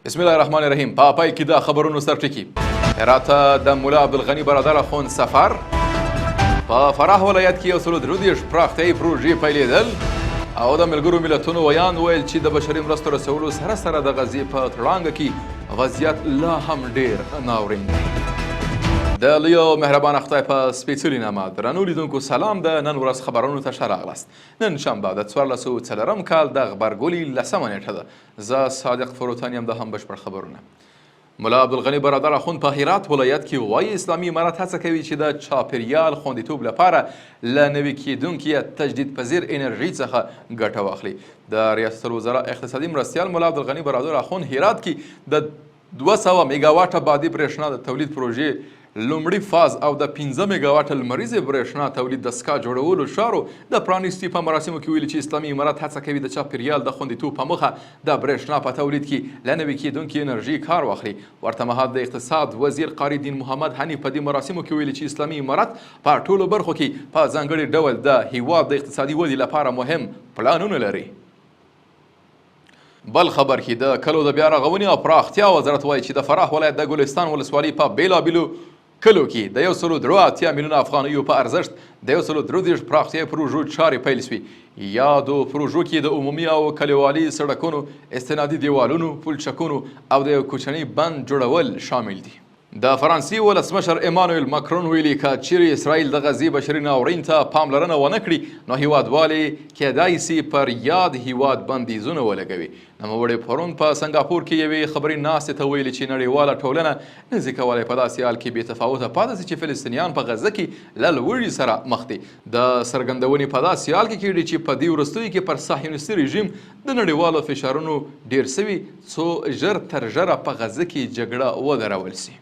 بسم الله الرحمن الرحیم. په پای کې د خبرونو سرټکي. هرات د مولا عبدالغني برادر اخوند سفر، په فراه ولایت کې 133 پراختیایي پروژې پیلېدل او د ملګرو ملتونو ویان ویل چې د بشري مرستو رسولو سره سره د غزې په تړانګه کې وضعیت لا هم ډېر ناورین دی. د لوی او مهربان خدای په سپېڅلي نامه درنو لیدونکو سلام. د نن ورځ خبرونو ته ښه راغلاست. نن شنبه د 1404 کال د غبرګولي 10مه نیټه ده. زه صادق فروتن یم. د هم بشپړ خبرونه. مولا عبدالغني برادر اخوند په هرات ولایت کې وایي اسلامي امارت هڅه کوي چې د چاپیریال خوندیتوب لپاره له نوي کیدونکې تجدید پذیر انرژي څخه ګټه واخلي. د ریاست الوزرا اقتصادي مرستیال مولا عبدالغني برادر اخوند هرات کې د 200 میګاواټه بادي برېښنا د تولید پروژې لومړی فاز او د 15 میګاواټه لمریزې برېښنا تولید دستګاه جوړولو چارو د پرانیستي په مراسمو کې ویلي چې اسلامي امارت هڅه کوي د چاپیریال د خوندیتوب په موخه د برېښنا په تولید کې له نوي کیدونکې انرژي کار واخلي. ورته مهال د اقتصاد وزیر قاری دین محمد حنیف په دې مراسمو کې ویلي چې اسلامي امارت په ټولو برخو کې په ځانګړي ډول د هیواد د اقتصادي ودې لپاره مهم پلانونه لري. بل خبر کې د کلو د بیا رغونې او پراختیا وزارت وایي چې د فراه ولایت د ګلستان ولسوالۍ په بیلابیلو کلو کې د 183 میلیونه افغانیو په ارزښت د 133 پراختیایي پروژو چارې پیل سوې. یادو پروژو کې د عمومي او کلیوالي سړکونو، استنادي دیوالونو، پلچکونو او د یو کوچني بند جوړول شامل دي. د فرانسې ولسمشر ایمانویل ماکرون ویلي که چیرې اسرائیل د غزې بشري ناورین ته پاملرنه ونه کړي نو هیوادوالې کیدای سي پر یاد هیواد بندیزونه ولګوي. نوموړی پرون په سنګاپور کې یوې خبري ناستې ته ویلي چې نړیواله ټولنه نشي کولی په داسې حال کې بې تفاوته پاتې سي چې فلسطینیان په غزه کې له لوږې سره مخ دي. د څرګندونې په داسې حال کې کېږي چې په دې وروستیو کې پر صهیونیستي رژیم د نړیوالو فشارونو ډېر سوي څو ژر تر ژره په غزه کې جګړه ودرول سي.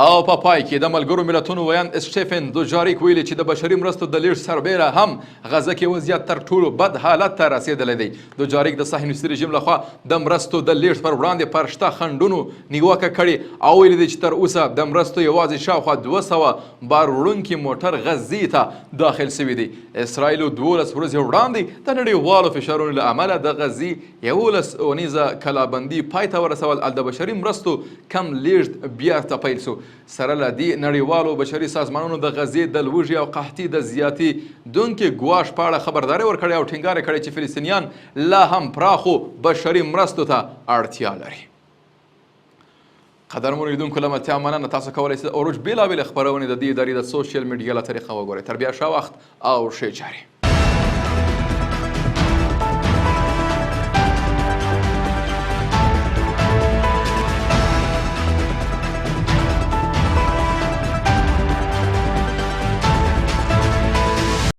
او په پای کې د ملګرو ملتونو ویان اسټیفن دوجاریک ویلي چې د بشري مرستو د لیږد سربیره هم غزه کې وضعیت تر ټولو بد حالت ته رسېدلی دی. دوجاریک د صهیونیستي رژیم لخوا د مرستو د لیږد پر وړاندې پر شته خنډونو نیوکه کړې او ویلي دی چې تر اوسه د مرستو یوازې شاوخوا 200 بار وړونکي موټر غزې ته داخل سوي دي. اسرائیلو 12 ورځې وړاندې د نړیوالو فشارونو له امله د غزې 11 اونیزه کلابندي پای ته ورسول او د بشري مرستو کم لیږد بیرته پیل سو. سره له دې نړیوالو بشري سازمانونو د غزې د لوږې او قحطۍ د زیاتې دونکې ګواښ په اړه خبرداری ورکړې او ټینګار یې کړی چې فلسطینیان لا هم پراخو بشري مرستو ته اړتیا لري. قدرمنو لیدونکو له متیا مننه. تاسو کولی شئ د اوروج بېلابېلې خپرونې د دې ادارې د سوشل میډیا له طریقه وګورئ. تر بیا ښه وخت او ښې چارې.